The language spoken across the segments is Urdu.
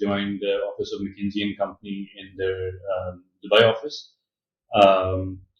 joined the office of McKinsey and Company in their Dubai office.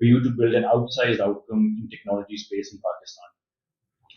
for you to build an outsized outcome in technology space in Pakistan.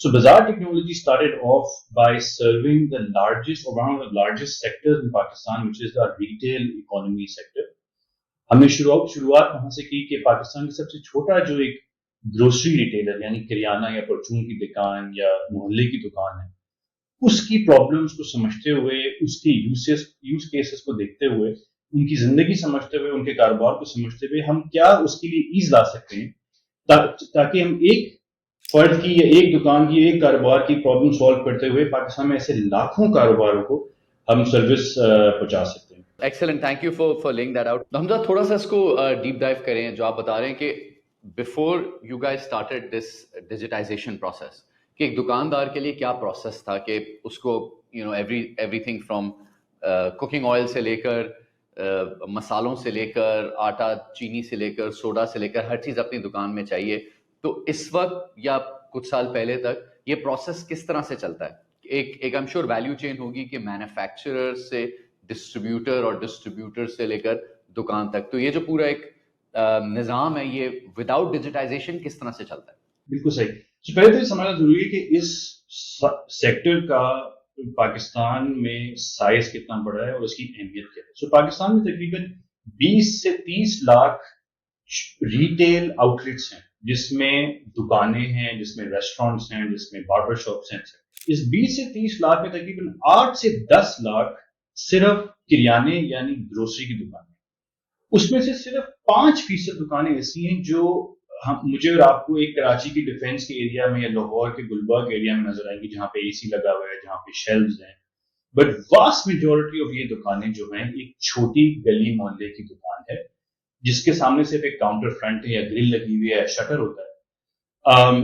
So Bazaar Technology started off by serving the largest or one of the largest sectors in Pakistan, which is the retail economy sector. ہم نے شروعات وہاں سے کی کہ پاکستان کا سب سے چھوٹا جو ایک گروسری ریٹیلر یعنی کریانہ یا پرچون کی دکان یا محلے کی دکان ہے، اس کی پرابلمس کو سمجھتے ہوئے، اس کے یوز کیسز کو دیکھتے ہوئے، ان کی زندگی سمجھتے ہوئے، ان کے کاروبار کو سمجھتے ہوئے ہم کیا اس کے لیے ایز لا سکتے ہیں تاکہ ہم ایک فرد کی یا ایک دکان کی ایک کاروبار کی پرابلم سالو کرتے ہوئے پاکستان میں ایسے لاکھوں کاروباروں کو ہم سروس پہنچا سکتے ہیں. Excellent, thank you for laying that out. Hamza تھوڑا سا اس کو ڈیپ ڈائیو کریں جو آپ بتا رہے ہیں کہ before you guys started this digitisation process, کہ ایک دکاندار کے لیے کیا پروسیس تھا کہ اس کو every thing from cooking oil سے لے کر مسالوں سے لے کر آٹا چینی سے لے کر سوڈا سے لے کر ہر چیز اپنی دکان میں چاہیے. تو اس وقت یا کچھ سال پہلے تک یہ پروسیس کس طرح سے چلتا ہے؟ ایک ایم شیور ویلیو چین ہوگی کہ مینوفیکچرر سے ڈسٹریبیوٹر اور ڈسٹریبیوٹر سے لے کر دکان تک. تو یہ جو پورا ایک نظام ہے یہ وداؤٹ ڈیجیٹائزیشن کس طرح سے چلتا ہے؟ بالکل صحیح. پہلے تو یہ سمجھنا ضروری ہے کہ اس سیکٹر کا پاکستان میں سائز کتنا بڑا ہے اور اس کی اہمیت کیا ہے. پاکستان میں تقریباً 20 سے 30 لاکھ ریٹیل آؤٹ لیٹس ہیں، جس میں دکانیں ہیں، جس میں ریسٹورینٹس ہیں، جس میں باربر شاپس ہیں. اس 20 سے 30 لاکھ میں تقریباً 8 سے 10 لاکھ صرف کریانے یعنی گروسری کی دکانیں. اس میں سے صرف 5% دکانیں ایسی ہیں جو مجھے اور آپ کو ایک کراچی کی ڈیفینس کے ایریا میں یا لاہور کے گلبرگ ایریا میں نظر آئیں گی، جہاں پہ اے سی لگا ہوا ہے، جہاں پہ شیلفز ہیں. بٹ واسٹ میجورٹی آف یہ دکانیں جو ہیں ایک چھوٹی گلی محلے کی دکان ہے، جس کے سامنے صرف ایک کاؤنٹر فرنٹ ہے یا گرل لگی ہوئی ہے، شٹر ہوتا ہے.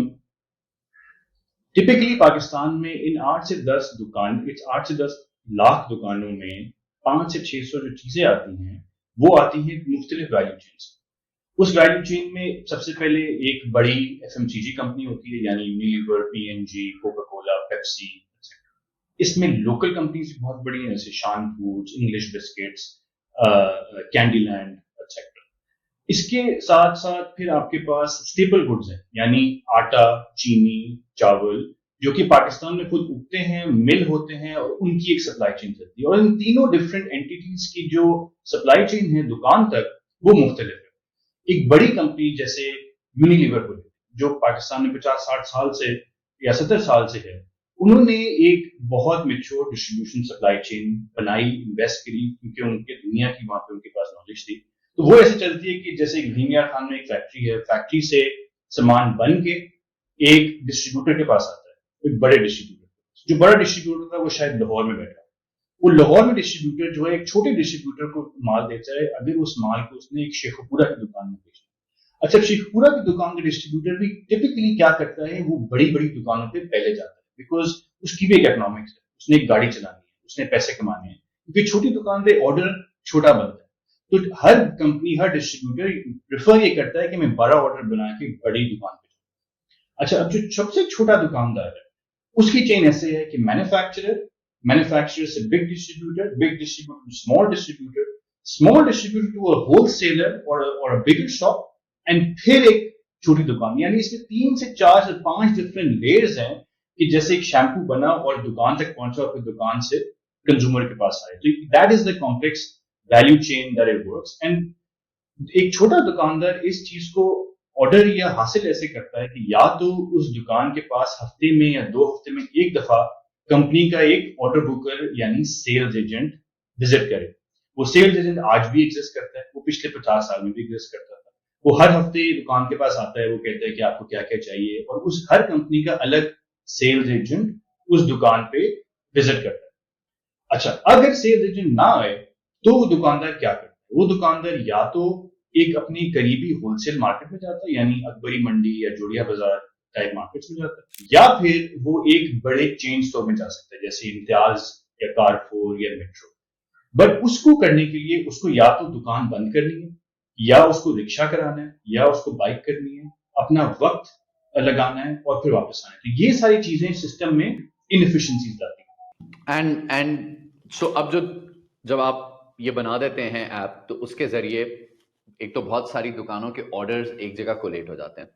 ٹپکلی پاکستان میں ان 8 سے 10 لاکھ دکانوں میں 500 سے 600 جو چیزیں آتی ہیں وہ آتی ہیں مختلف ویلیو چین سے. اس ویلیو چین میں سب سے پہلے ایک بڑی F M C G company ہوتی ہے، یعنی Unilever, P N G, Coca Cola, Pepsi. اس میں لوکل کمپنیز بھی بہت بڑی ہیں، جیسے Shan Foods, English biscuits, Candyland etcetera. اس کے ساتھ ساتھ پھر آپ کے پاس اسٹیپل گڈز ہیں، یعنی آٹا، چینی، چاول، جو کہ پاکستان میں خود اگتے ہیں، مل ہوتے ہیں اور ان کی ایک سپلائی چین چلتی ہے. اور ان تینوں ڈفرینٹ اینٹیز کی جو سپلائی چین ہے دکان تک وہ مختلف ہے. ایک بڑی کمپنی جیسے یونیلیور کو جو پاکستان میں 50-60 سال سے یا 70 سال سے ہے، انہوں نے ایک بہت میچور ڈسٹریبیوشن سپلائی چین بنائی، انویسٹ کری، کیونکہ ان کے دنیا کی وہاں پہ ان کے پاس نالج تھی. تو وہ ایسے چلتی ہے کہ جیسے بھیم یار خان میں ایک فیکٹری ہے، فیکٹری سے سامان بن کے ایک ڈسٹریبیوٹر کے پاس آتا ہے، ایک بڑے ڈسٹریبیوٹر. جو بڑا ڈسٹریبیوٹر تھا وہ شاید لاہور میں بیٹھا، وہ لاہور میں ڈسٹریبیوٹر جو ہے ایک چھوٹے ڈسٹریبیوٹر کو مال دیتا ہے، اگر اس مال کو اس نے ایک شیخ پورہ کی دکان میں بیچنا. اچھا، شیخ پورہ کی دکان کا ڈسٹریبیوٹر بھی ٹپکلی کیا کرتا ہے، وہ بڑی بڑی دکانوں پہ پہلے جاتا ہے، بیکاز اس کی بھی ایک اکنامکس ہے، اس نے ایک گاڑی چلانی ہے، اس نے پیسے کمانے ہیں، کیونکہ چھوٹی دکان پہ آرڈر چھوٹا بنتا ہے. تو ہر کمپنی، ہر ڈسٹریبیوٹر پریفر یہ کرتا ہے کہ میں بڑا آرڈر بنا کے بڑی دکان پہ جاؤں. اچھا، اب جو سب سے چھوٹا دکاندار ہے اس کی چین ایسے ہے کہ مینوفیکچرر سے big distributor small distributor to a wholesaler اور بگر شاپ، اینڈ پھر ایک چھوٹی دکان. یعنی اس میں 3 سے 4 سے 5 ڈفرینٹ لیئرز ہیں کہ جیسے ایک شیمپو بنا اور دکان تک پہنچا اور پھر دکان سے کنزیومر کے پاس آئے. تو that is the complex value chain that it works. And ایک چھوٹا دکاندار اس چیز کو آرڈر یا حاصل ایسے کرتا ہے کہ یا تو اس دکان کے پاس ہفتے میں یا 2 ہفتے میں ایک دفعہ کمپنی کا ایک آرڈر بکر یعنی سیلز ایجنٹ وزٹ کرے. وہ سیلز ایجنٹ آج بھی ایگزسٹ کرتا ہے، وہ پچھلے 50 سال میں بھی ایگزسٹ کرتا تھا. وہ ہر ہفتے دکان کے پاس آتا ہے، وہ کہتا ہے کہ آپ کو کیا کیا چاہیے، اور اس ہر کمپنی کا الگ سیلز ایجنٹ اس دکان پہ وزٹ کرتا ہے. اچھا، اگر سیلز ایجنٹ نہ آئے تو وہ دکاندار کیا کرتا ہے؟ وہ دکاندار یا تو ایک اپنی قریبی ہول سیل مارکیٹ میں جاتا ہے، یعنی اکبری منڈی یا جوڑیا بازار ٹائپ مارکیٹس میں جاتا ہے، یا پھر وہ ایک بڑے چین اسٹور میں جا سکتا ہے جیسے امتیاز یا کارفور یا میٹرو. بٹ اس کو کرنے کے لیے اس کو یا تو دکان بند کرنی ہے، یا اس کو رکشا کرانا ہے، یا اس کو بائک کرنی ہے، اپنا وقت لگانا ہے اور پھر واپس آنا ہے. تو یہ ساری چیزیں سسٹم میں انفیشنسیز لاتی ہیں. اینڈ سو اب جب آپ یہ بنا دیتے ہیں ایپ، تو اس کے ذریعے ایک تو بہت ساری دکانوں کے آرڈرز ایک جگہ کولیٹ ہو جاتے ہیں.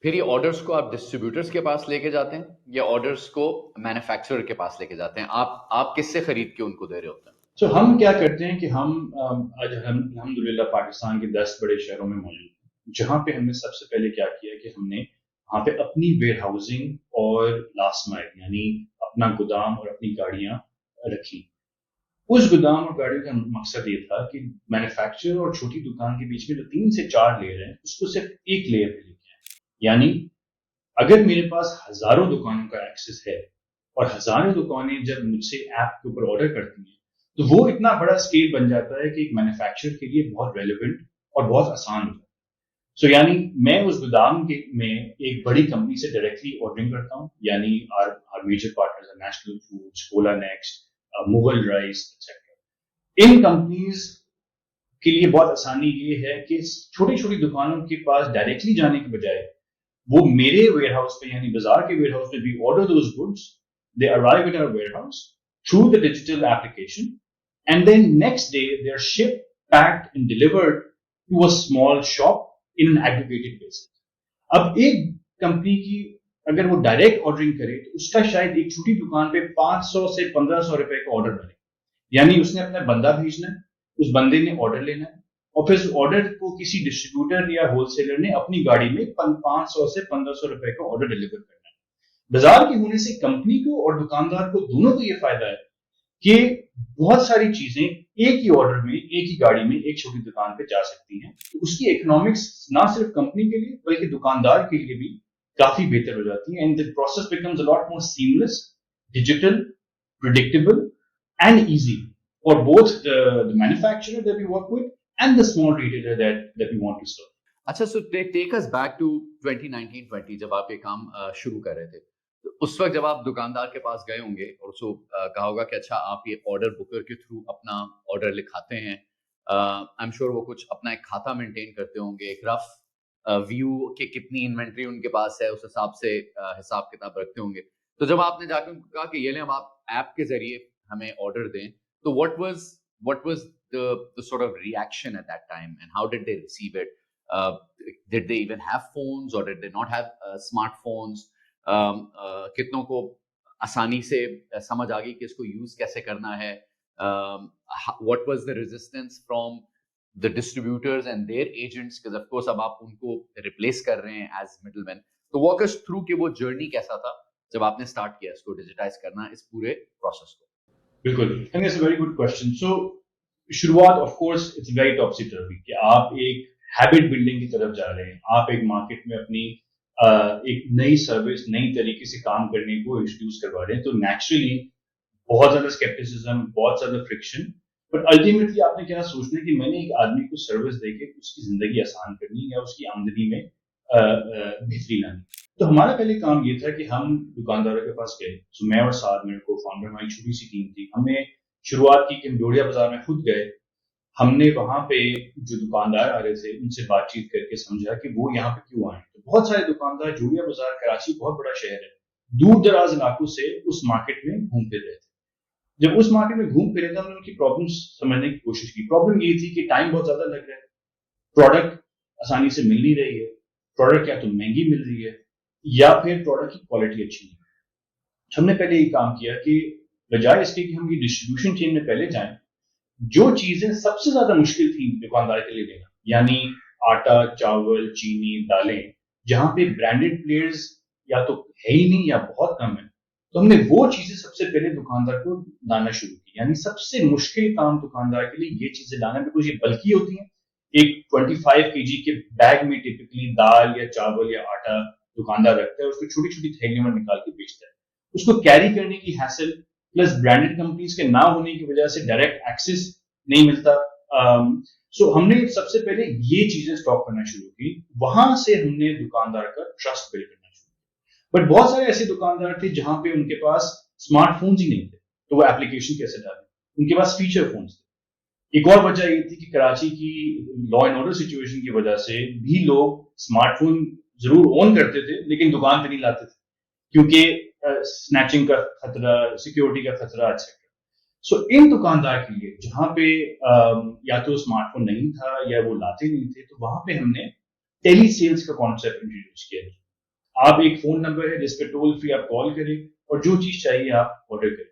پھر یہ آرڈرز کو آپ ڈسٹریبیوٹرز کے پاس لے کے جاتے ہیں یا آرڈرز کو مینوفیکچرر کے پاس لے کے جاتے ہیں؟ آپ کس سے خرید کے ان کو دے رہے ہوتے ہیں؟ سو ہم کیا کرتے ہیں کہ ہم آج الحمدللہ پاکستان کے 10 بڑے شہروں میں موجود ہیں، جہاں پہ ہم نے سب سے پہلے کیا کیا کہ ہم نے وہاں پہ اپنی ویئر ہاؤسنگ اور لاسٹ مائل یعنی اپنا گودام اور اپنی گاڑیاں رکھی. اس گودام اور گاڑیوں کا مقصد یہ تھا کہ مینوفیکچرر اور چھوٹی دکان کے بیچ میں جو 3 سے 4 لیئر ہیں اس کو صرف ایک لیئر پہ لے کے آئیں. یعنی اگر میرے پاس ہزاروں دکانوں کا ایکسس ہے اور ہزاروں دکانیں جب مجھ سے ایپ کے اوپر آرڈر کرتی ہیں تو وہ اتنا بڑا اسکیل بن جاتا ہے کہ ایک مینوفیکچرر کے لیے بہت ریلیونٹ اور بہت آسان ہوتا ہے. سو یعنی میں اس گودام میں ایک بڑی کمپنی سے ڈائریکٹلی آرڈرنگ کرتا ہوں، یعنی are major partners National Foods, Cola Next, Mughal Rice etcetera. ان کمپنیز کے لیے بہت آسانی یہ ہے کہ چھوٹی چھوٹی دکانوں کے پاس ڈائریکٹلی جانے کے بجائے وہ میرے ویئر ہاؤس پہ یعنی بازار کے ویئر ہاؤس پہ بھی order those goods, they arrive at our warehouse through the digital application and then next day they are shipped, packed and delivered to a small shop in an aggregated basis. اب ایک کمپنی کی اگر وہ ڈائریکٹ آرڈرنگ کرے تو اس کا شاید ایک چھوٹی دکان پہ 500 سے 1500 روپے کا آرڈر بنے. یعنی اس نے اپنا بندہ بھیجنا ہے، اس بندے نے آرڈر لینا ہے اور پھر اس آرڈر کو کسی ڈسٹریبیوٹر یا ہول سیلر نے اپنی گاڑی میں 500 سے 1500 روپے کا آرڈر ڈیلیور کرنا ہے. بازار کے ہونے سے کمپنی کو اور دکاندار کو دونوں کو یہ فائدہ ہے کہ بہت ساری چیزیں ایک ہی آرڈر میں ایک ہی گاڑی میں ایک چھوٹی دکان پہ جا سکتی ہیں. تو اس کی اکنامکس نہ صرف کمپنی کے لیے بلکہ دکاندار کے لیے بھی کافی بہتر ہو جاتی ہے. And the process becomes a lot more seamless, digital, predictable and easy for both the manufacturer that we work with and the small retailer that we want to serve. اچھا، سو ٹیک us back to 2019-20 جب آپ یہ کام شروع کر رہے تھے تو اس وقت جب آپ دکاندار کے پاس گئے ہوں گے اور اس کو کہا ہوگا کہ اچھا آپ یہ آرڈر بکر کے تھرو اپنا آرڈر لکھاتے ہیں، آئی ایم شیور وہ کچھ اپنا ایک کھاتا مینٹین کرتے ہوں گے، ایک رف ویو کہ کتنی انوینٹری ان کے پاس ہے اس حساب سے حساب کتاب رکھتے ہوں گے. تو جب آپ نے جا کے کہا کہ یہ لیں ہم آپ ایپ کے ذریعے ہمیں آرڈر دیں، تو what was the sort of reaction at that time and how did they receive it? Did they even have phones or did they not have smartphones? کتنوں کو آسانی سے سمجھ آ گئی کہ اس کو یوز کیسے کرنا ہے؟ What was the resistance from the distributors and their agents? Because of course اب آپ ان کو ریپلیس کر رہے ہیں as middlemen. تو walk us through کہ وہ جرنی کیسا تھا جب آپ نے اسٹارٹ کیا اس کو ڈیجیٹائز کرنا، اس پورے پروسیس کو. بالکل، I think it's a very good question. So شروعات of course it's very topsy-turvy کہ آپ ایک ہیبٹ بلڈنگ کی طرف جا رہے ہیں، آپ ایک مارکیٹ میں اپنی ایک نئی سروس نئی طریقے سے کام کرنے کو انٹروڈیوس کروا رہے ہیں، تو نیچرلی بہت زیادہ اسکیپٹسزم، بہت زیادہ فرکشن. بٹ الٹیمیٹلی آپ نے کیا سوچنا ہے کہ میں نے ایک آدمی کو سروس دے کے اس کی زندگی آسان کرنی یا اس کی آمدنی میں بہتری لانی. تو ہمارا پہلے کام یہ تھا کہ ہم دکانداروں کے پاس گئے. سو میں اور ساتھ میرے کو فاؤنڈر، ہماری چھوٹی سی ٹیم تھی. ہم نے شروعات کی کہ جوڑیا بازار میں خود گئے. ہم نے وہاں پہ جو دکاندار آ رہے تھے ان سے بات چیت کر کے سمجھا کہ وہ یہاں پہ کیوں آئے. تو بہت سارے دکاندار، جوڑیا بازار کراچی بہت بڑا شہر ہے، دور دراز علاقوں سے اس مارکیٹ میں گھوم پھر رہے تھے. جب اس مارکیٹ میں گھوم پھرے تھے ہم نے ان کی پرابلمس سمجھنے کی کوشش کی. پرابلم یہ تھی کہ ٹائم بہت زیادہ لگ رہا ہے، پروڈکٹ آسانی سے مل نہیں رہی ہے، پروڈکٹ یا تو مہنگی مل رہی ہے یا پھر پروڈکٹ کی کوالٹی اچھی نہیں ہے. ہم نے پہلے یہ کام کیا کہ بجائے اس کے کہ ہم یہ ڈسٹریبیوشن چین میں پہلے جائیں، جو چیزیں سب سے زیادہ مشکل تھیں دکاندار کے لیے لینا، یعنی آٹا، چاول، چینی، دالیں، جہاں پہ برانڈیڈ پلیئرز یا تو ہے ہی نہیں یا بہت کم ہے، تو ہم نے وہ چیزیں سب سے پہلے دکاندار کو لانا شروع کی. یعنی سب سے مشکل کام دکاندار کے لیے یہ چیزیں لانا، بالکل یہ بلکی ہوتی ہیں. ایک 25 kg کے بیگ میں ٹپکلی دال یا چاول یا آٹا دکاندار رکھتا ہے، اس کو چھوٹی چھوٹی تھیلیوں میں نکال کے بیچتا ہے. اس کو کیری کرنے کی ہیسل پلس برانڈیڈ کمپنیز کے نہ ہونے کی وجہ سے ڈائریکٹ ایکسس نہیں ملتا. سو ہم نے سب سے پہلے یہ چیزیں اسٹاک کرنا شروع کی. وہاں سے ہم نے دکاندار کا ٹرسٹ بلڈ کرنا شروع کیا. بٹ بہت سارے ایسے دکاندار تھے جہاں پہ ان کے پاس اسمارٹ فونز ہی نہیں تھے، تو وہ ایپلیکیشن کیسے ڈالیں؟ ان کے پاس فیچر فونز تھے. ایک اور وجہ یہ تھی کہ کراچی کی لا اینڈ آرڈر سچویشن کی وجہ سے بھی لوگ اسمارٹ فون ضرور اون کرتے تھے لیکن دکان پہ نہیں لاتے تھے، کیونکہ سنیچنگ کا خطرہ، سیکیورٹی کا خطرہ ایٹسیٹرا. سو ان دکاندار کے لیے جہاں پہ یا تو اسمارٹ فون نہیں تھا یا وہ لاتے نہیں تھے، تو وہاں پہ ہم نے ٹیلی سیلز کا کانسیپٹ انٹروڈیوس کیا. آپ ایک فون نمبر ہے جس پہ ٹول فری آپ کال کریں اور جو چیز چاہیے آپ آرڈر کریں.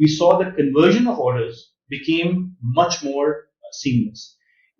we saw that conversion of orders became much more seamless.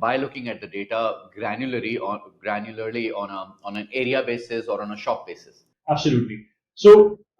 by looking at the data granularly on an area basis or on a shop basis. Absolutely. So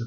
a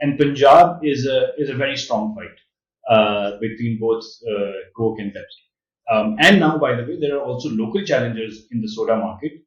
and Punjab is a very strong fight between both Coke and Pepsi. And now, by the way, there are also local challengers in the soda market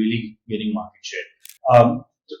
really getting market share. So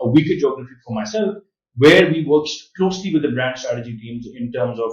a weaker geography for myself, where we work closely with the brand strategy teams in terms of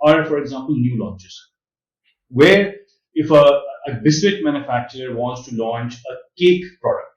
are, for example, new launches, where if a biscuit manufacturer wants to launch a cake product,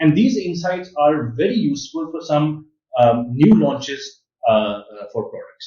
And these insights are very useful for some new launches for products.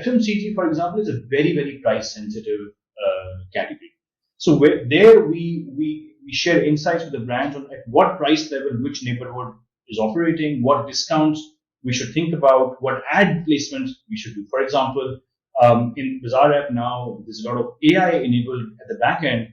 FMCG, for example, is a very, very price sensitive category. So there we share insights with the brands on at what price level which neighborhood is operating, what discounts we should think about, what ad placements we should do. For example, in Bazaar app now, there's a lot of AI enabled at the back end,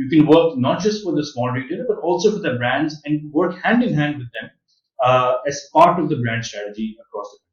you can work not just for the small retailer but also for the brands and work hand in hand with them as part of the brand strategy across the country.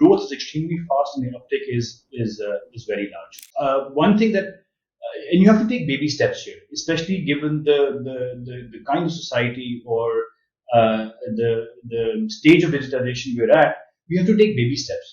growth is extremely fast and the uptake is very large. One thing that and you have to take baby steps here, especially given the kind of society or the stage of digitalization we're at. We have to take baby steps.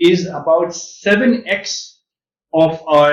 is about 7x of our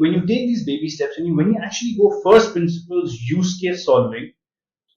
when you take these baby steps and when you actually go first principles use case solving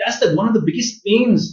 that's the one of the biggest pains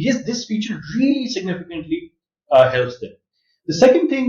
yes, this feature really significantly helps them. The second thing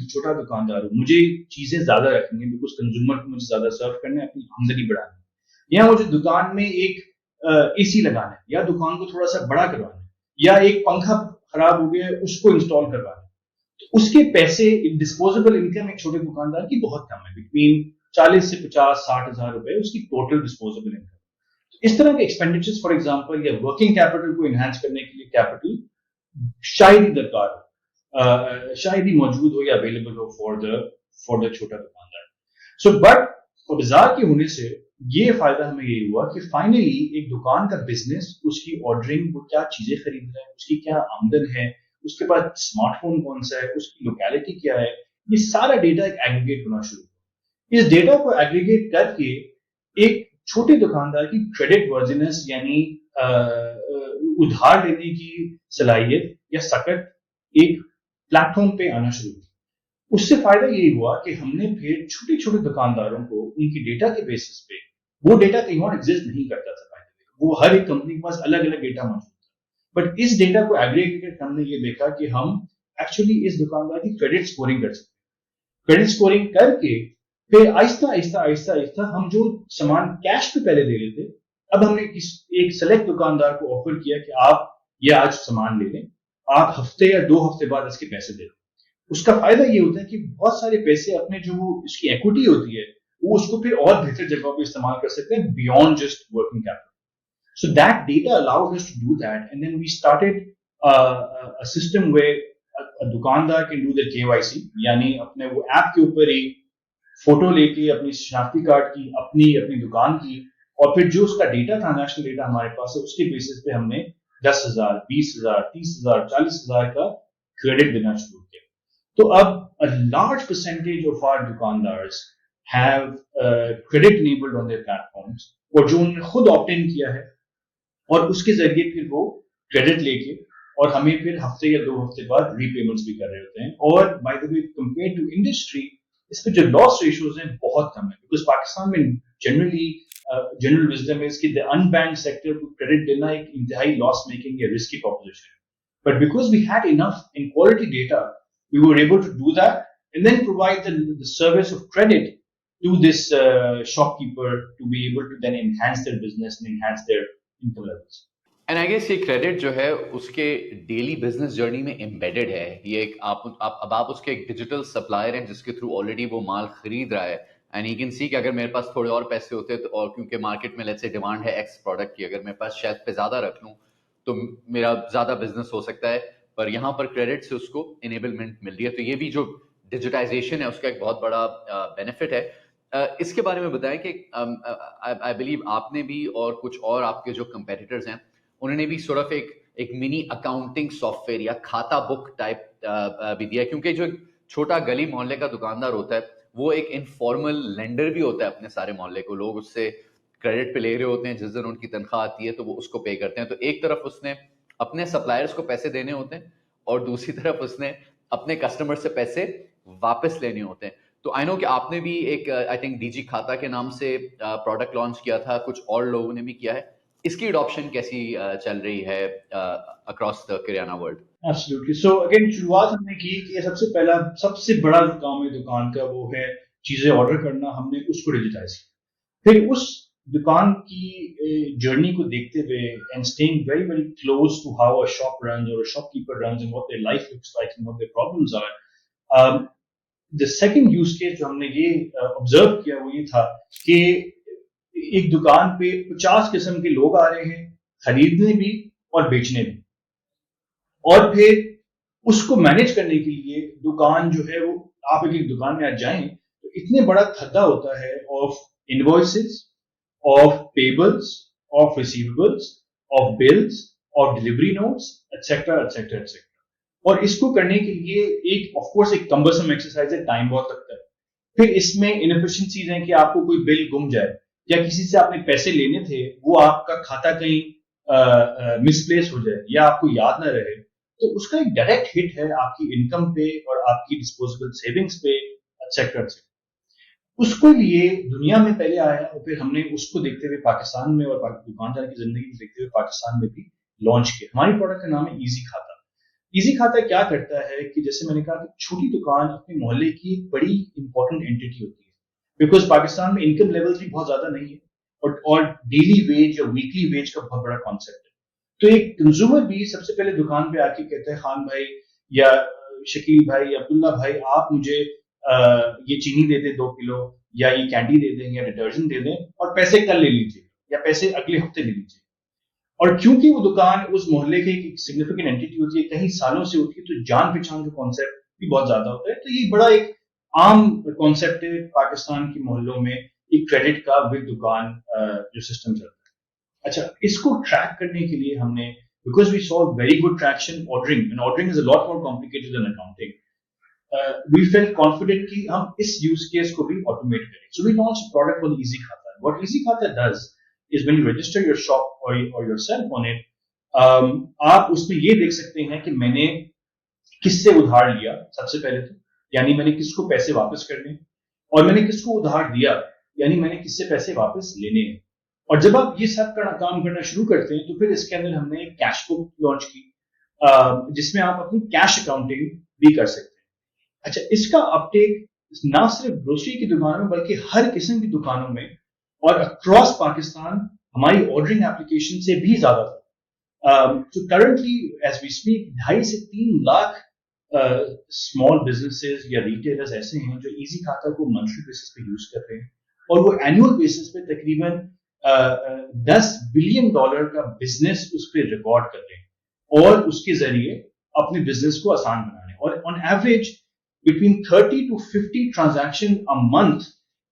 چھوٹا دکاندار ہوں, مجھے چیزیں زیادہ رکھنی ہے بیکاز کنزیومر کو مجھے زیادہ سرو کرنا ہے, اپنی آمدنی بڑھانی ہے, یا مجھے دکان میں ایک اے سی لگانا ہے, یا دکان کو تھوڑا سا بڑا کروانا ہے, یا ایک پنکھا خراب ہو گیا ہے اس کو انسٹال کروانا ہے, تو اس کے پیسے ڈسپوزیبل انکم ایک چھوٹے دکاندار کی بہت کم ہے, بٹوین 40 سے 50-60 ہزار روپے اس کی ٹوٹل ڈسپوزیبل انکم. اس طرح کے ایکسپینڈیچر فار ایگزامپل یا ورکنگ کیپٹل کو انہینس کرنے کے لیے کیپٹل شاید ہی درکار ہو, شاید ہی موجود ہو یا اویلیبل ہو فار دا چھوٹا دکاندار. سو بٹ بازار کے ہونے سے یہ فائدہ ہمیں یہ ہوا کہ فائنلی ایک دکان کا بزنس, اس کی آرڈرنگ, وہ کیا چیزیں خرید رہا ہے, اس کی کیا آمدن ہے, اس کے پاس اسمارٹ فون کون سا ہے, اس کی لوکیلٹی کیا ہے, یہ سارا ڈیٹا ایک ایگریگیٹ ہونا شروع ہوا. اس ڈیٹا کو ایگریگیٹ کر کے ایک چھوٹے دکاندار کی کریڈٹ ورزنس یعنی ادھار لینے کی صلاحیت یا سکت ایک پلیٹ فارم پہ آنا شروع کی. اس سے فائدہ یہی ہوا کہ ہم نے پھر چھوٹے چھوٹے دکانداروں کو ان کی ڈیٹا کے بیسس پہ, وہ ڈیٹا کہیں اور ایگزسٹ نہیں کرتا تھا, وہ ہر ایک کمپنی کے پاس الگ الگ ڈیٹا موجود تھا, بٹ اس ڈیٹا کو ایگریگیٹ ہم نے یہ دیکھا کہ ہم ایکچولی اس دکاندار کی کریڈٹ سکورنگ کر سکتے ہیں. کریڈٹ سکورنگ کر کے پھر آہستہ آہستہ آہستہ آہستہ ہم جو سامان کیش پہ پہلے دے رہے تھے, اب ہم نے ایک سلیکٹ دکاندار کو آفر کیا کہ آپ یہ آج سامان لے لیں, آپ ہفتے یا 2 ہفتے بعد اس کے پیسے دے دیں. اس کا فائدہ یہ ہوتا ہے کہ بہت سارے پیسے اپنے جو اس کی ایکوٹی ہوتی ہے وہ اس کو پھر اور بہتر جگہوں پہ استعمال کر سکتے ہیں beyond just working capital. So that data allowed us to do that, and then we started a system where a dukandar can do the KYC, یعنی اپنے وہ ایپ کے اوپر ہی فوٹو لے کے اپنی شناختی کارڈ کی, اپنی دکان کی, اور پھر جو اس کا ڈیٹا تھا, نیشنل ڈیٹا ہمارے پاس ہے, اس کے بیسس پہ ہم نے 10,000, 20,000, 30,000, 40,000 کا کریڈٹ دینا شروع کیا. تو اب a large percentage of our dukandars have credit enabled on their platforms, اور جو انہوں نے خود آپٹ ان کیا ہے, اور اس کے ذریعے پھر وہ کریڈٹ لے کے اور ہمیں پھر ہفتے یا 2 ہفتے بعد ری پیمنٹس بھی کر رہے ہوتے ہیں. اور by the way compare to industry اس پہ جو لاس ریشوز ہیں بہت کم ہے, بیکاز پاکستان میں جنرلی جنرل وزڈم ہے کہ ان بینک سیکٹر کو کریڈٹ دینا ایک انتہائی لاس میکنگ یا رسکی پروپوزیشن ہے. But because we had enough in quality data we were able to do that and then provide the service of credit to this shopkeeper to be able to then enhance their business and enhance their income levels. And I guess یہ کریڈٹ جو ہے اس کے ڈیلی بزنس جرنی میں امبیڈڈ ہے. یہ ایک آپ اس کے ایک ڈیجیٹل سپلائر ہیں جس کے تھرو آلریڈی وہ مال خرید رہا ہے, اینڈ یو کین سی کہ اگر میرے پاس تھوڑے اور پیسے ہوتے تو, اور کیونکہ مارکیٹ میں لیٹس سے ڈیمانڈ ہے ایکس پروڈکٹ کی, اگر میرے پاس شیلف پہ زیادہ رکھ لوں تو میرا زیادہ بزنس ہو سکتا ہے, پر یہاں پر کریڈٹ سے اس کو انیبلمنٹ مل رہی ہے. تو یہ بھی جو ڈیجیٹائزیشن ہے اس کا ایک بہت بڑا بینیفٹ ہے. اس کے بارے میں بتائیں کہ آئی بلیو آپ نے بھی اور کچھ اور آپ کے جو کمپیٹیٹرز ہیں انہوں نے بھی صرف ایک منی اکاؤنٹنگ سافٹ ویئر یا کھاتا بک ٹائپ بھی دیا, کیونکہ جو چھوٹا گلی محلے کا دکاندار ہوتا ہے وہ ایک انفارمل لینڈر بھی ہوتا ہے اپنے سارے محلے کو. لوگ اس سے کریڈٹ پہ لے رہے ہوتے ہیں, جس دن ان کی تنخواہ آتی ہے تو وہ اس کو پے کرتے ہیں. تو ایک طرف اس نے اپنے سپلائرس کو پیسے دینے ہوتے ہیں اور دوسری طرف اس نے اپنے کسٹمر سے پیسے واپس لینے ہوتے ہیں. تو آئی نو کہ آپ نے بھی ایک آئی تھنک ڈی جی کھاتا کے نام سے پروڈکٹ لانچ کیا تھا, کچھ اور لوگوں نے بھی کیا ہے. اس کی اڈاپشن کیسی چل رہی ہے across the kiryana world? Absolutely. So again شروعات ہم نے کی کہ سب سے پہلا سب سے بڑا جو کام ہے دکان کا وہ ہے چیزیں آرڈر کرنا. ہم نے اس کو ڈیجیٹائز کیا. پھر اس دکان کی جرنی کو دیکھتے ہوئے and staying very very close to how a shop runs اور shopkeeper runs and what their life looks like and what their problems are. The second use case جو ہم نے یہ آبزرو کیا وہ یہ تھا کہ ایک دکان پہ 50 قسم کے لوگ آ رہے ہیں خریدنے بھی اور بیچنے بھی, اور پھر اس کو مینیج کرنے کے لیے دکان جو ہے وہ آپ ایک دکان میں آج جائیں تو اتنے بڑا تھدا ہوتا ہے of invoices, of payables, of receivables, of bills, of delivery notes etcetera etcetera etcetera. اور اس کو کرنے کے لیے ایک آف کورس ایک کمبرسم ایکسرسائز ہے, ٹائم بہت لگتا ہے. پھر اس میں انفیشنسیز ہیں کہ آپ کو کوئی بل گم جائے یا کسی سے آپ نے پیسے لینے تھے وہ آپ کا کھاتا کہیں مس پلیس ہو جائے یا آپ کو یاد نہ رہے, تو اس کا ایک ڈائریکٹ ہٹ ہے آپ کی انکم پہ اور آپ کی ڈسپوزیبل سیونگس پہ ایٹسیٹرا ایٹسیٹرا. اس کو لیے دنیا میں پہلے آیا اور پھر ہم نے اس کو دیکھتے ہوئے پاکستان میں اور دکاندار کی زندگی کو دیکھتے ہوئے پاکستان میں بھی لانچ کیا. ہماری پروڈکٹ کا نام ہے ایزی کھاتا. ایزی کھاتا کیا کرتا ہے کہ جیسے میں نے کہا کہ چھوٹی دکان اپنے محلے کی ایک بڑی امپورٹنٹ اینٹی ہوتی ہے، بیکاز پاکستان میں انکم لیول بھی بہت زیادہ نہیں ہے اور ڈیلی ویج یا ویکلی ویج کا بہت بڑا کانسیپٹ ہے. تو ایک کنزیومر بھی سب سے پہلے دکان پہ آ کے کہتا ہے خان بھائی یا شکیل بھائی یا عبداللہ بھائی آپ مجھے یہ چینی دے دیں 2 کلو یا یہ کینڈی دے دیں یا ڈٹرجنٹ دے دیں اور پیسے کل لے لیجیے یا پیسے اگلے ہفتے لے لیجیے. اور کیونکہ وہ دکان اس محلے کی ایک سگنیفیکینٹ اینٹی ہوتی ہے، کہیں سالوں سے ہوتی ہے، تو جان پہچان کا کانسیپٹ بھی بہت زیادہ ہوتا ہے. تو یہ بڑا ایک عام کانسیپٹ ہے پاکستان کے محلوں میں ایک کریڈٹ کا ود دکان جو سسٹم چلتا ہے. اچھا، اس کو ٹریک کرنے کے لیے ہم نے because we saw very good traction ordering is a lot more complicated than accounting. We felt confident کہ ہم اس یوز کیس کو بھی automate کریں. So we launched a product called Easy Khata. What Easy Khata does is when you register your shop or yourself on it, آپ اس میں یہ دیکھ سکتے ہیں کہ میں نے کس سے ادھار لیا سب سے پہلے تو، یعنی میں نے کس کو پیسے واپس کرنے، اور میں نے کس کو ادھار دیا یعنی میں نے کس سے پیسے واپس لینے ہیں. اور جب آپ یہ سب کام کرنا شروع کرتے ہیں تو پھر اس کے اندر ہم نے ایک کیش بک لانچ کی جس میں آپ اپنی کیش اکاؤنٹنگ بھی کر سکتے ہیں. اچھا، اس کا اپٹیک نہ صرف گروسری کی دکانوں میں بلکہ ہر قسم کی دکانوں میں اور اکراس پاکستان ہماری آرڈرنگ اپلیکیشن سے بھی زیادہ تھا. تو کرنٹلی ایز وی اسپیک 2.5 سے 3 لاکھ اسمال بزنسز یا ریٹیلرز ایسے ہیں جو ایزی کھاتا کو منتھلی بیسس پہ یوز کر رہے ہیں اور وہ اینوئل بیسس پہ تقریباً $10 بلین کا بزنس اس پہ ریکارڈ کر رہے ہیں اور اس کے ذریعے اپنے بزنس کو آسان بنا رہے ہیں. اور on average between 30 to 50 transactions a month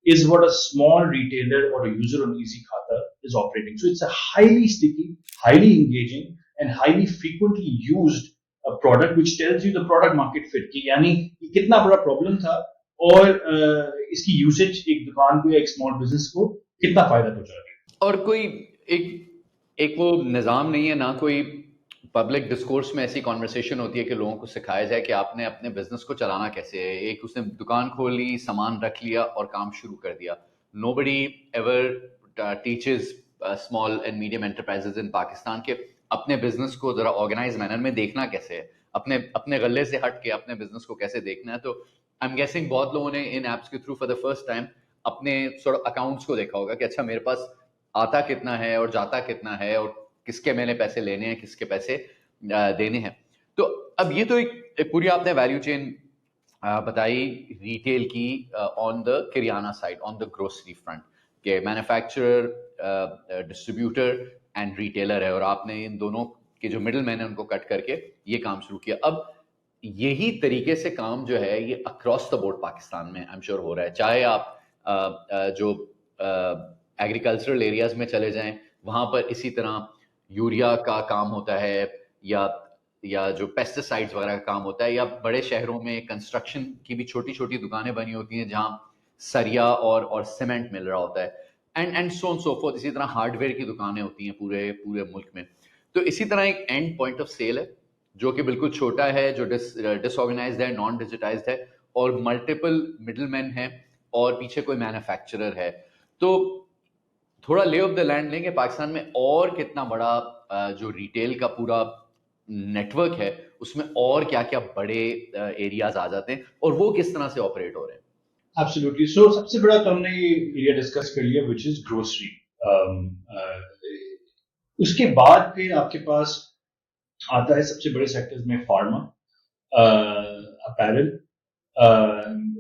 is what a small retailer or a user on Easy Khata is operating. So it's a highly sticky, highly engaging and highly frequently used product which tells you the product market fit ki yani ye kitna bada problem tha aur iski usage ek dukaan ko ya ek small business ko kitna fayda pahuncha rahi hai. اور کوئی ایک وہ نظام نہیں ہے، نہ کوئی پبلک ڈسکورس میں ایسی کانورسیشن ہوتی ہے کہ لوگوں کو سکھایا جائے کہ آپ نے اپنے بزنس کو چلانا کیسے ہے. ایک اس نے دکان کھول لی، سامان رکھ لیا اور کام شروع کر دیا. Nobody ever teaches small and medium enterprises in Pakistan کے اپنے بزنس کو ذرا آرگنائز مینر میں دیکھنا کیسے ہے، اپنے غلے سے ہٹ کے اپنے بزنس کو کیسے دیکھنا ہے. تو آئی ایم گیسنگ بہت لوگوں نے ان ایپس کے through for the first time اپنے اکاؤنٹس کو دیکھا ہوگا کہ اچھا میرے پاس آتا کتنا ہے اور جاتا کتنا ہے اور کس کے میں نے پیسے لینے ہیں، کس کے پیسے دینے ہیں. تو اب یہ تو ایک پوری آپ نے ویلیو چین بتائی ریٹیل کی آن دا کریانہ سائڈ، آن دا گروسری فرنٹ، کہ مینوفیکچرر، ڈسٹریبیوٹر اینڈ ریٹیلر ہے، اور آپ نے ان دونوں کے جو مڈل مین ہیں ان کو کٹ کر کے یہ کام شروع کیا. اب یہی طریقے سے کام جو ہے یہ اکراس دا بورڈ پاکستان میں آئی ایم شیور ہو رہا ہے. چاہے آپ جو ایگریکلچرل ایریاز میں چلے جائیں وہاں پر اسی طرح یوریا کا کام ہوتا ہے یا جو پیسٹیسائڈز وغیرہ کا کام ہوتا ہے، یا بڑے شہروں میں کنسٹرکشن کی بھی چھوٹی چھوٹی دکانیں بنی ہوتی ہیں جہاں سریا اور سیمنٹ مل رہا ہوتا ہے، اینڈ سو سو فورتھ. اسی طرح ہارڈ ویئر کی دکانیں ہوتی ہیں پورے ملک میں. تو اسی طرح ایک اینڈ پوائنٹ آف سیل ہے جو کہ بالکل چھوٹا ہے، جو ڈس آرگنائزڈ ہے، نان ڈیجیٹائزڈ ہے، اور ملٹیپل مڈل مین ہیں اور پیچھے کوئی مینوفیکچرر ہے. تو تھوڑا لے آف دا لینڈ لیں کہ پاکستان میں اور کتنا بڑا جو ریٹیل کا پورا نیٹ ورک ہے اس میں اور کیا کیا بڑے ایریاز آ جاتے ہیں اور وہ کس طرح سے آپریٹ ہو رہے ہیں. Absolutely. So سب سے بڑا تو ہم نے یہ ایریا ڈسکس کر لیا which is grocery. اس کے بعد پھر آپ کے پاس آتا ہے سب سے بڑے سیکٹرز میں فارما، اپیرل،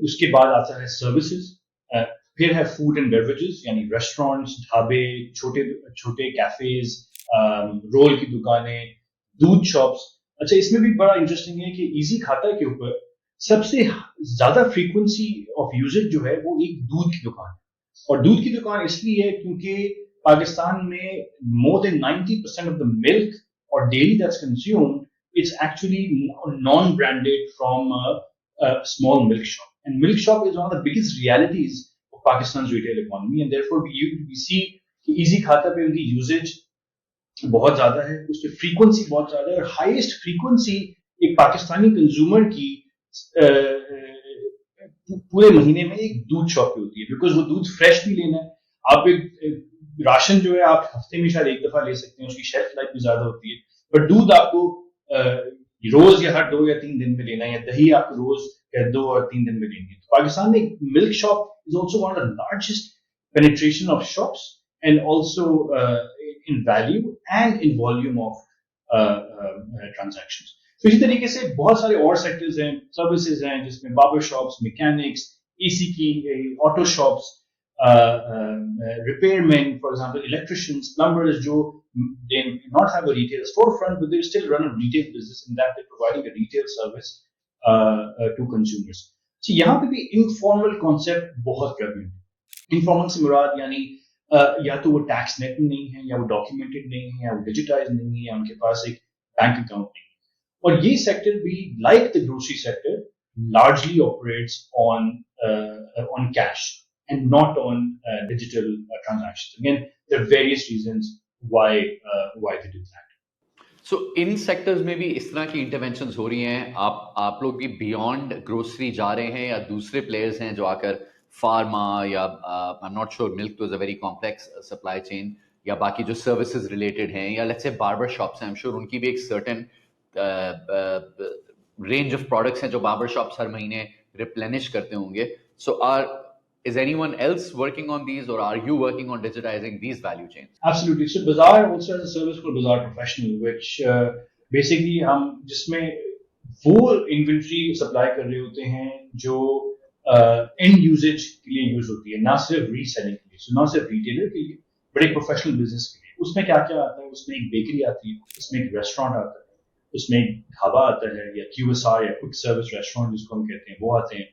اس کے بعد آتا ہے سروسز، پھر ہے فوڈ اینڈ بیوریجز یعنی ریسٹورینٹس، ڈھابے، چھوٹے کیفیز، رول کی دکانیں، دودھ شاپس. اچھا، اس میں بھی بڑا انٹرسٹنگ ہے کہ ایزی کھاتا کے اوپر سب سے زیادہ فریکوینسی آف یوزر جو ہے وہ ایک دودھ کی دکان ہے. اور دودھ کی دکان اس لیے ہے کیونکہ پاکستان میں more than 90% of the milk or dairy that's consumed, it's actually non-branded from a small milk shop. And milk shop is one of the biggest realities of Pakistan's retail economy, and therefore we see کہ easy کھاتا پہ ان کی usage بہت زیادہ ہے، اس پہ فریکوینسی بہت زیادہ ہے، اور ہائیسٹ فریکوینسی ایک پاکستانی کنزیومر کی پورے مہینے میں ایک دودھ شاپ پہ ہوتی ہے، بیکاز وہ دودھ فریش بھی لینا ہے. آپ ایک راشن جو ہے آپ ہفتے میں شاید ایک دفعہ لے سکتے ہیں، اس کی شیلف لائف بھی زیادہ ہوتی ہے، بٹ دودھ آپ کو روز یا ہر 2 یا 3 دن میں لینا ہے, یا دہی آپ کو روز یا 2 اور 3 دن میں لینی ہے. تو پاکستان میں milk shop is also one of the largest penetration of shops, and also in value and in volume of transactions. تو اسی طریقے سے بہت سارے اور سیکٹرز ہیں, سروسز ہیں, جس میں barber shops, mechanics, A C کی, auto shops, repairmen, for example electricians, plumbers, جو they not have a retail storefront, but they still run a retail business in that they're providing a retail service to consumers. So یہاں پہ بھی informal concept بہت prevalent ہے. انفارمل سے مراد یعنی یا تو وہ ٹیکس نیٹ نہیں ہے, یا وہ ڈاکیومنٹڈ نہیں ہے, یا وہ ڈیجیٹائز نہیں ہے, یا ان کے پاس ایک بینک اکاؤنٹ نہیں ہے. اور یہ سیکٹر بھی like the grocery sector largely operates on cash and not on digital transaction. Again there are various reasons why they do that. So ان سیکٹرز میں بھی اس طرح کی انٹرونشنز ہو رہی ہیں. آپ لوگ بھی بیونڈ گروسری جا رہے ہیں, یا دوسرے پلیئرز ہیں جو آ کر فارما, یا I'm not sure, milk was a very complex supply chain, یا باقی جو سروسز ریلیٹڈ ہیں, یا لیٹس سے باربر شاپس ہیں, I'm sure ان کی بھی ایک سرٹن رینج آف پروڈکٹس ہیں جو باربر شاپس ہر مہینے ریپلینش کرتے ہوں گے. سو is anyone else working on these, or are you working on digitizing these value chains? Absolutely. So Bazaar also has a service called Bazaar Professional, which basically ہم جس میں وہ انوینٹری سپلائی کر رہے ہوتے ہیں جو اینڈ یوزیج کے لیے یوز ہوتی ہے, نہ صرف ری سیلنگ کے لیے, نہ صرف ریٹیلر کے لیے, بٹ ایک پروفیشنل بزنس کے لیے. اس میں کیا کیا آتا ہے؟ اس میں ایک بیکری آتی ہے, اس میں ایک ریسٹورینٹ آتا ہے, اس میں ایک ڈھابا آتا ہے, یا QSR یا کوئک سروس ریسٹورینٹ جس کو ہم کہتے ہیں, وہ آتے ہیں.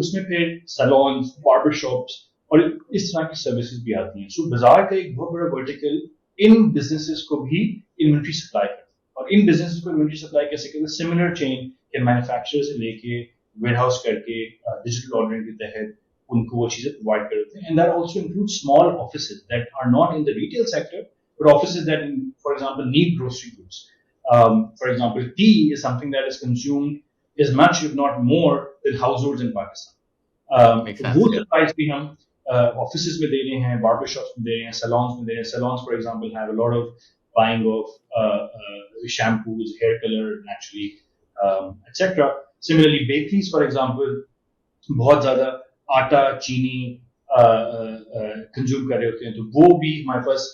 اس میں پھر سیلونز, باربر شاپس اور اس طرح کی سروسز بھی آتی ہیں. سو بازار کا ایک بہت بڑا ورٹیکل ان بزنسز کو بھی انوینٹری سپلائی کرتا ہے. اور ان بزنسز کو انوینٹری سپلائی کیسے کرتے ہیں؟ سملر چین کے مینوفیکچرر سے لے کے ویئر ہاؤس کر کے ڈیجیٹل آرڈرنگ کے تحت ان کو وہ چیزیں پرووائڈ کرتے ہیں. And that also include small offices that are not in the retail sector, but offices that for example need grocery goods. For example tea is something that is consumed as much if not more than households in Pakistan. وہ سپلائز بھی ہم آفیسز میں دے رہے ہیں, باربر شاپس میں دے رہے ہیں, سیلونس میں دے رہے ہیں. Salons for example have a lot of buying of shampoos, hair color naturally, etc. Similarly bakeries for example بہت زیادہ آٹا, چینی کنزیوم کر رہے ہوتے ہیں, تو وہ بھی ہمارے پاس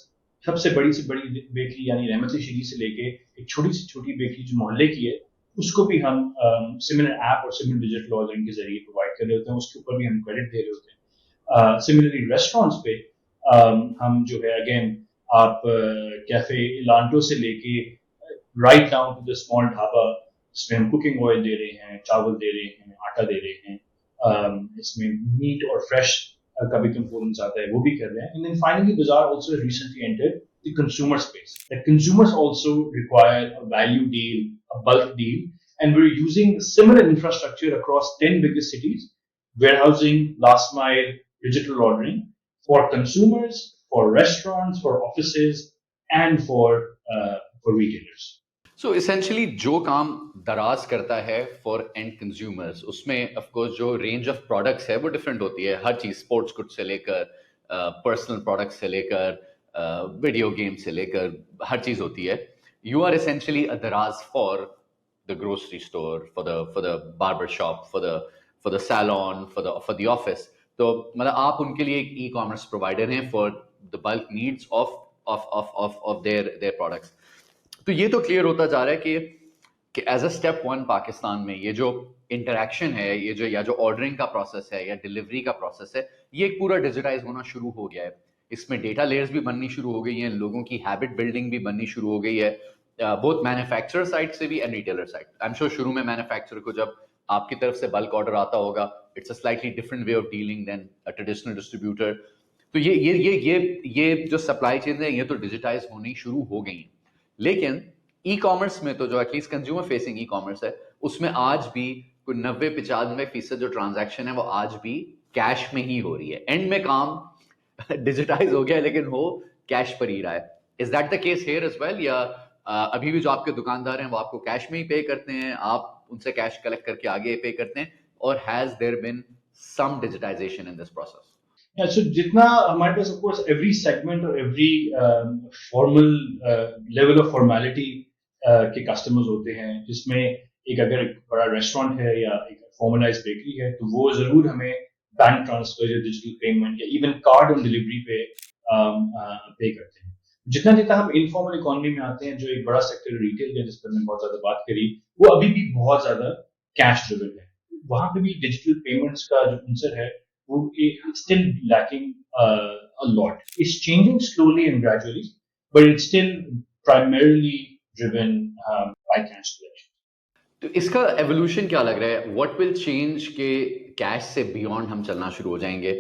سب سے بڑی بیکری یعنی رحمت شریف سے لے کے ایک چھوٹی سے چھوٹی بیکری جو محلے کی ہے, اس کو بھی ہم سملر ایپ اور سملر ڈیجیٹل آرڈرنگ کے ذریعے پرووائڈ کر رہے ہوتے ہیں. اس کے اوپر بھی ہم کریڈٹ دے رہے ہوتے ہیں. سملرلی ریسٹورینٹس پہ ہم جو ہے اگین آپ کیفے لانٹو سے لے کے right down to the small dhaba, اس میں ہم کوکنگ آئل دے رہے ہیں, چاول دے رہے ہیں, آٹا دے رہے ہیں, اس میں میٹ اور فریش کا بھی کمپوننٹس آتا ہے, وہ بھی کر رہے ہیں. اینڈ دین فائنلی بازار also recently entered the consumer space. That consumers also require a value deal, a bulk deal, and we're using similar infrastructure across 10 biggest cities, warehousing, last mile, digital ordering for consumers, for restaurants, for offices, and for retailers. So essentially جو کام دراز کرتا ہے for end consumers, اس میں of course جو range of products ہے وہ different ہوتی ہے. ہر چیز sports goods سے لے کر personal products سے لے کر ویڈیو گیم سے لے کر ہر چیز ہوتی ہے. You are essentially a Daraz for the grocery store, for the barber shop, for the salon, for the office. تو مطلب آپ ان کے لیے ایک ای کامرس پرووائڈر ہیں for the bulk needs of their products. تو یہ تو کلیئر ہوتا جا رہا ہے کہ as a step one Pakistan میں یہ جو انٹریکشن ہے, یہ جو یا جو آرڈرنگ کا پروسیس ہے یا ڈلیوری کا پروسیس ہے, یہ ایک پورا ڈیجیٹائز ہونا شروع ہو گیا ہے. اس میں ڈیٹا لیئرز بھی بننی شروع ہو گئی ہیں, لوگوں کی ہیبٹ بلڈنگ بھی بننی شروع ہو گئی ہے, بہت مینوفیکچرر سائڈ سے بھی and retailer side. I am sure شروع میں مینوفیکچرر کو جب آپ کی طرف سے بلک آرڈر آتا ہوگا, it's a slightly different way of dealing than a traditional distributor. تو یہ جو سپلائی چینز ہیں یہ تو ڈیجیٹائز ہونی شروع ہو گئی ہیں. لیکن ای کامرس میں تو جو at least consumer facing e-commerce ہے, اس میں آج بھی کوئی 90-95% جو ٹرانزیکشن ہے وہ آج بھی کیش میں ہی ہو رہی ہے. اینڈ میں کام ڈیجیٹائز ہو گیا لیکن وہ کیش پر ہی رہا ہے. Is that the case here as well, یا ابھی بھی جو آپ کے دکاندار ہیں وہ آپ کو کیش میں ہی پے کرتے ہیں, آپ ان سے کیش کلیکٹ کر کے آگے پے کرتے ہیں, اور has there been some digitisation in this process? So جتنا ہمارے پاس of course every segment اور every formal level of formality کے کسٹمرز ہوتے ہیں، جس میں ایک اگر ایک بڑا ریسٹورینٹ ہے یا ایک فارملائز بیکری ہے تو وہ ضرور ہمیں بینک ٹرانسفر یا ڈیجیٹل پیمنٹ یا ایون کارڈ آن ڈلیوری پہ پے کرتے ہیں. جتنا جتنا ہم انفارمل اکانومی میں آتے ہیں، جو ایک بڑا سیکٹر ریٹیل ہے جس پر میں بہت زیادہ بات کری، وہ ابھی بھی بہت زیادہ کیش ڈریون ہے. وہاں پہ بھی ڈیجیٹل پیمنٹس کا جو عنصر ہے وہ still lacking a lot. It's changing slowly and gradually, but it's still primarily driven by cash collection. تو اس کا ایولیوشن کیا لگ رہا ہے؟ واٹ ول چینج کہ کیش سے بیونڈ ہم چلنا شروع ہو جائیں گے؟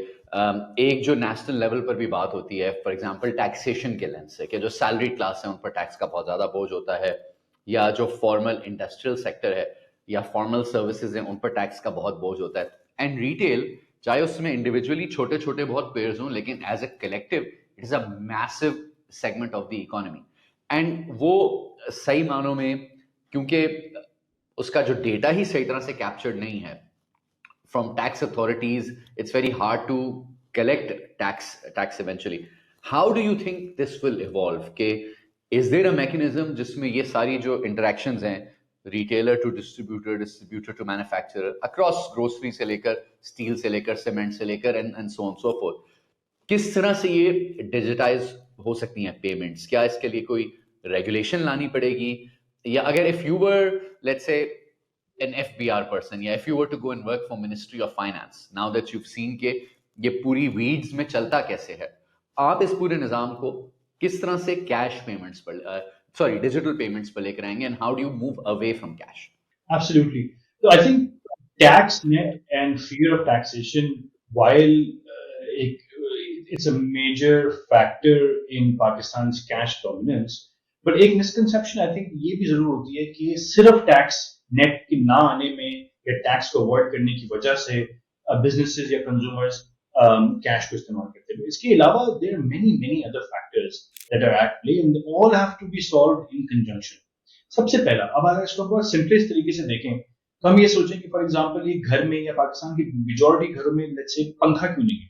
ایک جو نیشنل لیول پر بھی بات ہوتی ہے، فار ایگزامپل ٹیکسیشن کے لینس سے، کہ جو سیلری کلاس ہے ان پر ٹیکس کا بہت زیادہ بوجھ ہوتا ہے، یا جو فارمل انڈسٹریل سیکٹر ہے یا فارمل سروسز ہیں ان پر ٹیکس کا بہت بوجھ ہوتا ہے. اینڈ ریٹیل، چاہے اس میں انڈیویجولی چھوٹے چھوٹے بہت پیئرز ہوں، لیکن as a collective it is a meso segment of the economy. And وہ صحیح معنوں میں، کیونکہ اس کا جو ڈیٹا ہی صحیح طرح سے کیپچرڈ نہیں ہے from tax authorities, it's very hard to collect tax eventually. How do you think this will evolve? کہ از دیر اے میکینزم جس میں یہ ساری جو انٹریکشنز ہیں، retailer to distributor, distributor to manufacturer, across grocery سے لے کر اسٹیل سے لے کر سیمنٹ سے لے کر and so on so forth, کس طرح سے یہ ڈیجیٹائز ہو سکتی ہیں پیمنٹس؟ کیا اس کے لیے کوئی ریگولیشن لانی پڑے گی؟ یا اگر if you were let's say an FBR person، یا if you were to go and work for Ministry of Finance, now that you've seen کہ یہ پوری ویڈز میں چلتا کیسے ہے، آپ اس پورے نظام کو کس طرح سے کیش پیمنٹس پر ڈیجیٹل پیمنٹس پر لے کر آئیں گے، and how do you move away from cash? Absolutely. So I think tax net and fear of taxation, while it's a major factor in Pakistan's cash dominance, but ایک مسکنسپشن آئی تھنک یہ بھی ضرور ہوتی ہے کہ صرف ٹیکس نیٹ کے نہ آنے میں یا ٹیکس کو اوائڈ کرنے کی وجہ سے بزنسز یا کنزیومرز کیش کو استعمال کرتے ہیں. اس کے علاوہ there are many other factors that are at play and they all have to be solved in conjunction. سب سے پہلا، اب اگر اس کو بہت سمپلسٹ طریقے سے دیکھیں تو ہم یہ سوچیں کہ فار ایگزامپل یہ گھر میں یا پاکستان کی میجورٹی گھروں میں لیٹس سے پنکھا کیوں نہیں ہے؟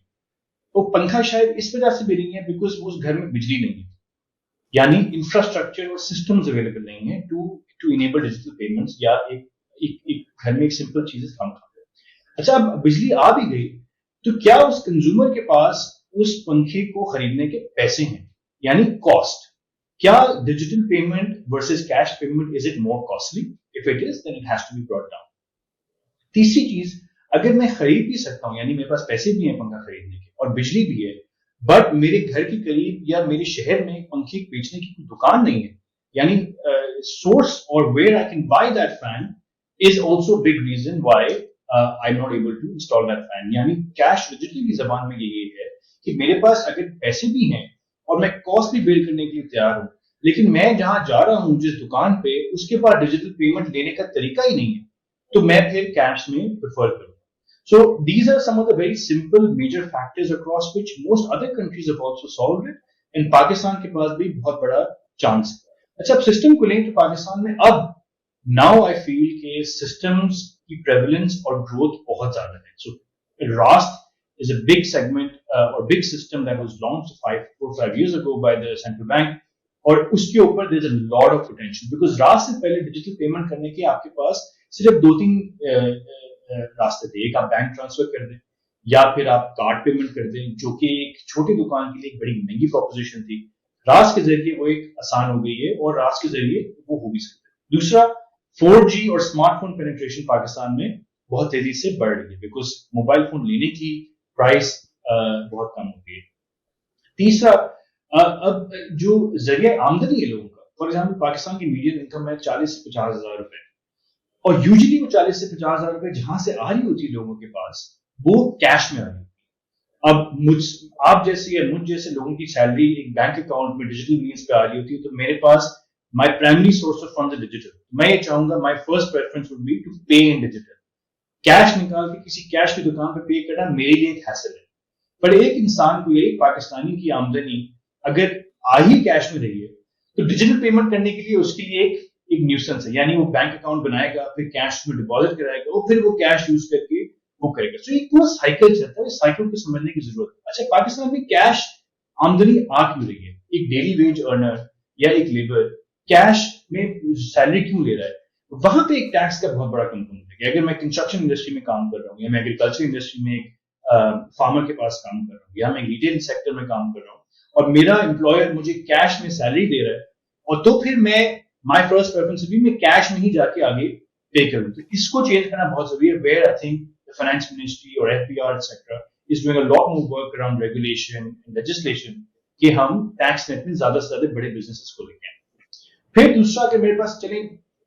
وہ پنکھا شاید اس وجہ سے بھی نہیں ہے بیکاز اس گھر میں بجلی نہیں ہے، یعنی انفراسٹرکچر اور سسٹمز اویلیبل نہیں ہیں ٹو انیبل ڈیجیٹل پیمنٹس، یا ایک گھر میں ایک سمپل چیزیں کام کرتے ہیں. اچھا، اب بجلی آ بھی گئی تو کیا اس کنزیومر کے پاس اس پنکھے کو خریدنے کے پیسے ہیں، یعنی کاسٹ؟ کیا digital payment versus cash payment is it more costly? If it is then it has to be brought down. تیسری چیز، اگر میں خرید بھی سکتا ہوں، یعنی میرے پاس پیسے بھی ہیں پنکھا خریدنے کے اور بجلی بھی ہے، بٹ میرے گھر کے قریب یا میرے شہر میں پنکھے بیچنے کی کوئی دکان نہیں ہے، یعنی سورس اور where I can buy that fan is also big reason why I am not able to install that fan. یعنی کیش ڈیجیٹل کی زبان میں یہ ہے کہ میرے پاس اگر پیسے بھی ہیں اور میں کاسٹ بھی بیئر کرنے کے لیے تیار ہوں، لیکن میں جہاں جا رہا ہوں جس دکان پہ، اس کے پاس ڈیجیٹل پیمنٹ لینے کا طریقہ ہی نہیں ہے، تو میں پھر کیش میں پریفر کروں. So these are some of the very simple major factors across which most other countries have also solved it, and Pakistan کے پاس بھی بہت بڑا چانس ہے. اچھا، اب سسٹم کو لیں تو پاکستان میں اب now I feel کہ systems کی prevalence اور growth بہت زیادہ ہے. So RAST is a big segment or big system that was launched 4-5 years ago by the central bank, اور اس کے اوپر there is a lot of potential because RAST سے پہلے ڈیجیٹل پیمنٹ کرنے کے آپ کے پاس صرف 2-3 راستے تھے. ایک آپ بینک ٹرانسفر کر دیں یا پھر آپ کارڈ پیمنٹ کر دیں، جو کہ ایک چھوٹی دکان کے لیے ایک بڑی مہنگی پروپوزیشن تھی. راس کے ذریعے وہ ایک آسان ہو گئی ہے اور راس کے ذریعے وہ ہو بھی سکتے ہیں. دوسرا، 4G اور اسمارٹ فون پینیٹریشن پاکستان میں بہت تیزی سے بڑھ رہی ہے بیکاز موبائل فون لینے کی پرائس بہت کم ہو گئی ہے. تیسرا، اب جو ذریعہ آمدنی ہے لوگوں کا، فار ایگزامپل پاکستان کی میڈین انکم ہے 40 سے 50 ہزار روپے، اور یوزلی وہ 40 سے 50 ہزار روپے جہاں سے آ رہی ہوتی ہے لوگوں کے پاس، وہ کیش میں آ رہی ہوتی ہے. اب آپ جیسے یا مجھ جیسے لوگوں کی سیلری ایک بینک اکاؤنٹ میں ڈیجیٹل مینس پہ آ رہی ہوتی ہے، تو میرے پاس my primary source of funds digital. میں یہ چاہوں گا، my first preference would be to pay in digital. Cash نکال کے کسی کیش کی دکان پہ پے کرنا میرے لیے ایک حاصل ہے. پر ایک انسان کو، ایک پاکستانی کی آمدنی اگر آ ہی کیش میں رہی ہے تو ڈیجیٹل پیمنٹ کرنے کے لیے اس کے لیے ایک نیوسنس ہے. یعنی وہ بینک اکاؤنٹ بنائے گا، پھر کیش میں ڈپازٹ کرائے گا، اور پھر وہ کیش یوز کر کے وہ کرے گا. سو ایک پورا سائیکل چلتا ہے، اس سائیکل کو سمجھنے کی ضرورت ہے. اچھا، پاکستان میں کیش آمدنی آ کیوں رہی ہے؟ ایک ڈیلی ویج ارنر یا ایک لیبر کیش میں سیلری کیوں لے رہا ہے. وہاں پہ ایک ٹیکس کا بہت بڑا کمپوننٹ ہے کہ اگر میں کنسٹرکشن انڈسٹری میں کام کر رہا ہوں یا میں ایگریکلچر انڈسٹری میں ایک فارمر کے پاس کام کر رہا ہوں یا میں ریٹیل سیکٹر میں کام کر رہا ہوں اور میرا امپلائر مجھے کیش میں سیلری دے رہا ہے, اور تو پھر میں مائی فرسٹ پریفرنس بھی میں کیش میں ہی جا کے آگے پے کروں. تو اس کو چینج کرنا بہت ضروری ہے, where I think finance ministry اور F B R etcetera is doing a lot more work around regulation legislation کہ ہم ٹیکس نیٹ میں زیادہ سے زیادہ بڑے بزنسز کو لے کے آئیں. پھر دوسرا کہ میرے پاس چلیں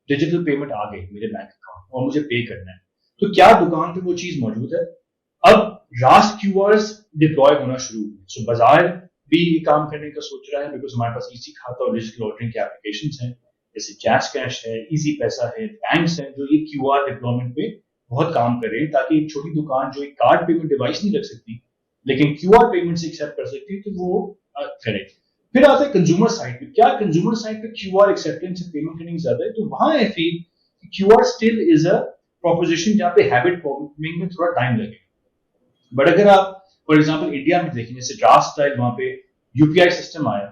ڈیجیٹل پیمنٹ آ گئی میرے بینک اکاؤنٹ اور مجھے پے کرنا ہے, تو کیا دکان پہ وہ چیز موجود ہے؟ اب راست کیو آرز ڈپلوائے ہونا شروع ہوئے. سو بازار بھی یہ کام کرنے کا سوچ رہا ہے بیکاز ہمارے پاس ایزی کھاتا اور ڈیجیٹل آرڈرنگ کے اپلیکیشنس ہیں جیسے جیز کیش ہے, ایزی پیسہ ہے, بینکس ہیں جو یہ کیو آر ڈپلوائمنٹ پہ بہت کام کر رہے ہیں تاکہ ایک چھوٹی دکان جو ایک کارڈ پیمنٹ ڈیوائس نہیں رکھ سکتی لیکن کیو آر پیمنٹ سے ایکسیپٹ کر سکتی ہے تو وہ کرے. پھر آتا ہے کنزیومر سائڈ پہ, کیا کنزیومر سائڈ پہ کیو آر ایکسیپٹنس سے پیمنٹ کرنے کی زیادہ ہے؟ تو وہاں I feel Q R still is a proposition جہاں پہ ہیبٹ فارمنگ میں تھوڑا ٹائم لگے گا. بٹ اگر آپ فار ایگزامپل انڈیا میں دیکھیں جیسے ڈرافٹ اسٹائل وہاں پہ یو پی آئی سسٹم آیا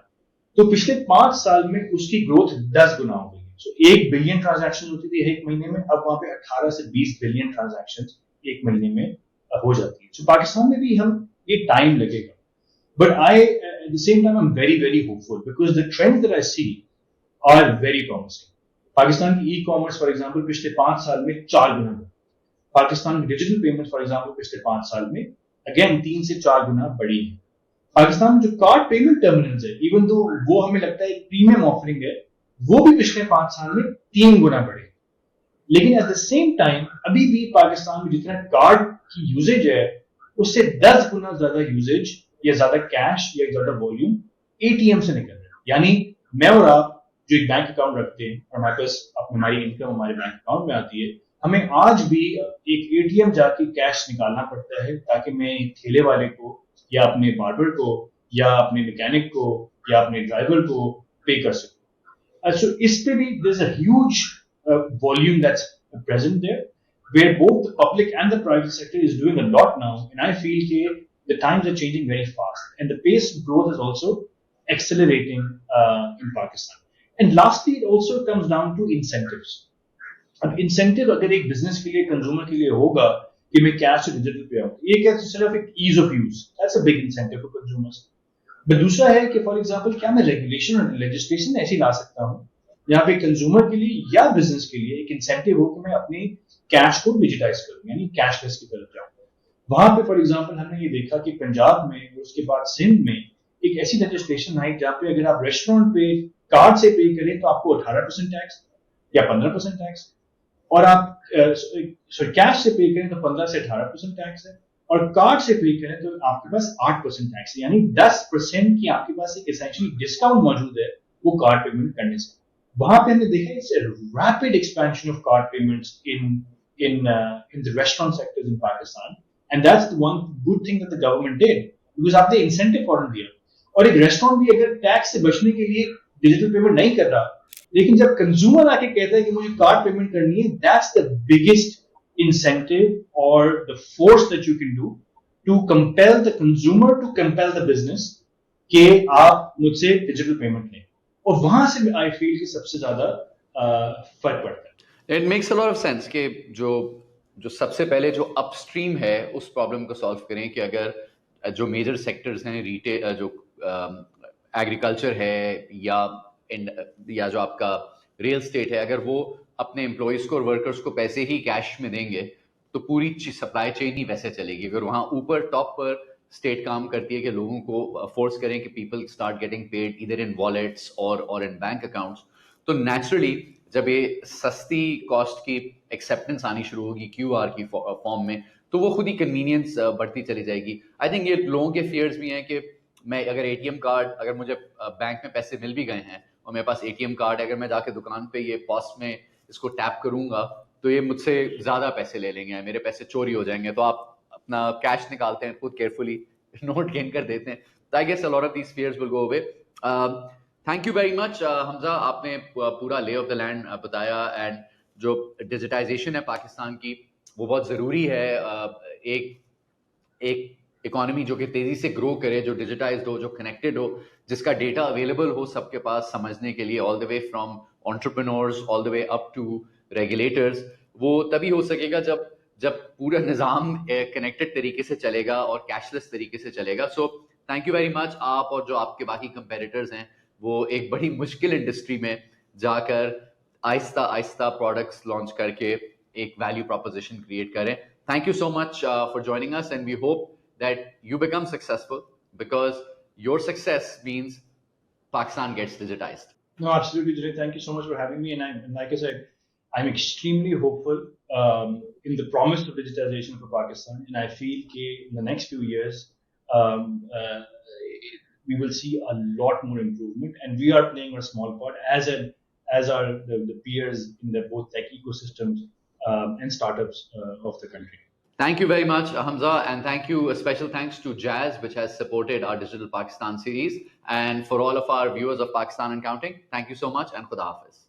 تو پچھلے 5 سال میں اس کی گروتھ 10 گنا ہو گئی. سو 1 بلین ٹرانزیکشن ہوتی تھی ایک مہینے میں, اب وہاں پہ 18 سے 20 بلین ٹرانزیکشن ایک مہینے میں ہو جاتی ہے. سو پاکستان میں بھی ہم یہ ٹائم لگے گا. But at the same time, I'm very, very hopeful because the trends that I see are very promising. Pakistan کی ای کامرس فار ایگزامپل پچھلے 5 سال میں 4 گنا بڑھی. پاکستان کی ڈیجیٹل پیمنٹ فار ایگزامپل پچھلے 5 سال میں اگین 3 سے 4 گنا بڑھی ہے. پاکستان میں جو کارڈ پیمنٹ ٹرمینلز ہے ایون دو وہ ہمیں لگتا ہے ایک پریمیم آفرنگ ہے, وہ بھی پچھلے 5 سال میں 3 گنا بڑھے. لیکن ایٹ دا سیم ٹائم ابھی بھی پاکستان میں جتنا کارڈ کی یوزیج ہے اس سے 10 گنا زیادہ یوزیج یا زیادہ کیش یا زیادہ والیوم اے ٹی ایم سے نکل رہا ہے. یعنی میں اور آپ جو ایک بینک اکاؤنٹ رکھتے ہیں اور ہمارے پاس ہماری انکم ہمارے بینک اکاؤنٹ میں آتی ہے, ہمیں آج بھی ایک اے ٹی ایم جا کے کیش نکالنا پڑتا ہے تاکہ میں ٹھیلے والے کو یا اپنے باربر کو یا اپنے میکینک کو یا اپنے ڈرائیور کو پے کر سکوں. سو اس پہ بھی there is a huge volume that's present there where both the public and the private sector is doing a lot now, and I feel that the times are changing very fast and the pace of growth is also accelerating in Pakistan. And lastly, it also comes down to incentives. اب incentive اگر ایک بزنس کے لیے کنزیومر کے لیے ہوگا کہ میں کیش سے ڈیجیٹل پہ آؤں, یہ کیا صرف ایک as of use, that's a big incentive for consumers. But دوسرا ہے کہ فار ایگزامپل کیا میں ریگولیشن اور لیجسلیشن ایسی لا سکتا ہوں یہاں پہ کنزیومر کے لیے یا بزنس کے لیے ایک انسینٹیو ہو کہ میں اپنی کیش کو ڈیجیٹائز کروں یعنی کیش لیس کی طرف جاؤں. وہاں پہ فار ایگزامپل ہم نے یہ دیکھا کہ پنجاب میں اور اس کے بعد سندھ میں ایک ایسی لیجسلیشن آئی جہاں پہ اگر آپ ریسٹورینٹ پہ کارڈ سے پے کریں تو آپ کو 18% ٹیکس یا 15% ٹیکس, اور آپ کیش سے پے کریں تو 15 سے 18% ٹیکس ہے, اور کارڈ سے پے کریں تو آپ کے پاس 8% ٹیکس ہے. یعنی 10% کی آپ کے پاس ایک اسینشلی ڈسکاؤنٹ موجود ہے وہ کارڈ پیمنٹ کرنے سے. وہاں پہ ہم نے دیکھا it's a rapid expansion of card payments in the restaurant sectors in Pakistan, and that's the one good thing that the government did because آپ نے incentive فوراً دیا. اور ایک ریسٹورینٹ بھی اگر ٹیکس سے بچنے کے لیے ڈیجیٹل پیمنٹ نہیں کر رہا, لیکن جب کنزیومر آ کے کہتا ہے کہ مجھے کارڈ پیمنٹ کرنی ہے, that's the biggest incentive or the force that you can do to compel the consumer to compel the business کہ آپ مجھ سے ڈیجیٹل پیمنٹ لیں. اور وہاں سے آئی فیل کہ سب سے زیادہ فرق پڑتا ہے. It makes a lot of sense کہ جو سب سے پہلے جو اپ اسٹریم ہے اس پرابلم کو سالو کریں کہ اگر جو میجر سیکٹرز ہیں ریٹیل جو ایگریکلچر ہے یا جو آپ کا ریئل اسٹیٹ ہے, اگر وہ اپنے امپلائیز کو اور ورکرز کو پیسے ہی کیش میں دیں گے تو پوری سپلائی چین ہی ویسے چلے گی. اگر وہاں اوپر ٹاپ پر اسٹیٹ کام کرتی ہے کہ لوگوں کو فورس کریں کہ پیپل اسٹارٹ گیٹنگ پیڈ ادھر ان والیٹس اور ان بینک اکاؤنٹس, تو نیچرلی جب یہ سستی کاسٹ کی ایکسیپٹنس آنی شروع ہوگی کیو آر کی فارم میں تو وہ خود ہی کنوینئنس بڑھتی چلی جائے گی. آئی تھنک یہ لوگوں کے فیئرز بھی ہیں کہ میں اگر اے ٹی ایم کارڈ اگر مجھے بینک میں پیسے مل بھی گئے ہیں اور میرے پاس اے ٹی ایم کارڈ ہے, اگر میں جا کے دکان پہ یہ پاس میں اس کو ٹیپ کروں گا تو یہ مجھ سے زیادہ پیسے لے لیں گے, میرے پیسے چوری ہو جائیں گے. تو آپ اپنا کیش نکالتے ہیں خود کیئرفلی نوٹ گین کر دیتے ہیں. تو I guess a lot of these fears will go away. Thank you very much Hamza, آپ نے پورا لے آف دا لینڈ بتایا, اینڈ جو ڈیجیٹائزیشن ہے پاکستان کی وہ بہت ضروری ہے. ایک اکانومی جو کہ تیزی سے گرو کرے, جو ڈیجیٹائزڈ ہو, جو کنیکٹڈ ہو, جس کا ڈیٹا اویلیبل ہو سب کے پاس سمجھنے کے لیے, all the way from entrepreneurs all the way up to regulators, وہ تبھی ہو سکے گا جب پورا نظام کنیکٹڈ طریقے سے چلے گا اور کیش لیس طریقے سے چلے گا. So thank you very much. آپ اور جو آپ کے باقی کمپیٹیٹرز ہیں وہ ایک بڑی مشکل انڈسٹری میں جا کر آہستہ آہستہ پروڈکٹس لانچ کر کے ایک ویلیو پروپوزیشن کریٹ کریں. Thank you so much for joining us and we hope that you become successful because your success means Pakistan gets digitized. No, absolutely, Jay. Thank you so much for having me. And like I said, I'm extremely hopeful in the promise of digitization for Pakistan. And I feel that in the next few years, we will see a lot more improvement. And we are playing a small part, as are the peers in the both tech ecosystems and startups of the country. Thank you very much, Hamza, and thank you, a special thanks to Jazz, which has supported our Digital Pakistan series, and for all of our viewers of Pakistan and Counting, thank you so much, and Khuda Hafiz.